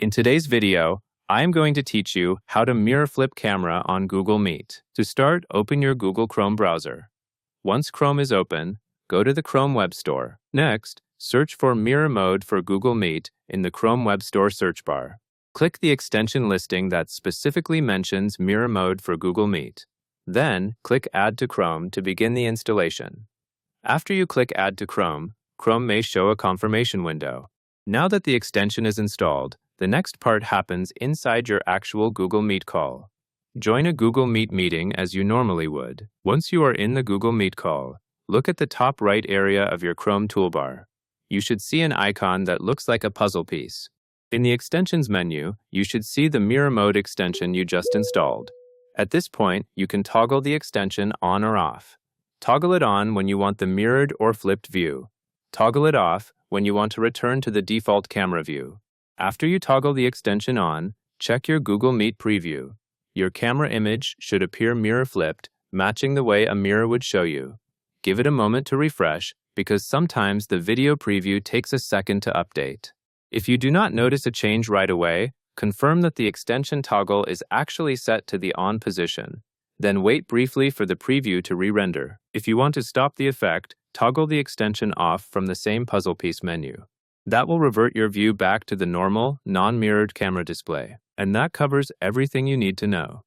In today's video, I am going to teach you how to mirror flip camera on Google Meet. To start, open your Google Chrome browser. Once Chrome is open, go to the Chrome Web Store. Next, search for Mirror Mode for Google Meet in the Chrome Web Store search bar. Click the extension listing that specifically mentions Mirror Mode for Google Meet. Then, click Add to Chrome to begin the installation. After you click Add to Chrome, Chrome may show a confirmation window. Now that the extension is installed, the next part happens inside your actual Google Meet call. Join a Google Meet meeting as you normally would. Once you are in the Google Meet call, look at the top right area of your Chrome toolbar. You should see an icon that looks like a puzzle piece. In the Extensions menu, you should see the Mirror Mode extension you just installed. At this point, you can toggle the extension on or off. Toggle it on when you want the mirrored or flipped view. Toggle it off when you want to return to the default camera view. After you toggle the extension on, check your Google Meet preview. Your camera image should appear mirror flipped, matching the way a mirror would show you. Give it a moment to refresh, because sometimes the video preview takes a second to update. If you do not notice a change right away, confirm that the extension toggle is actually set to the on position. Then wait briefly for the preview to re-render. If you want to stop the effect, toggle the extension off from the same puzzle piece menu. That will revert your view back to the normal, non-mirrored camera display. And that covers everything you need to know.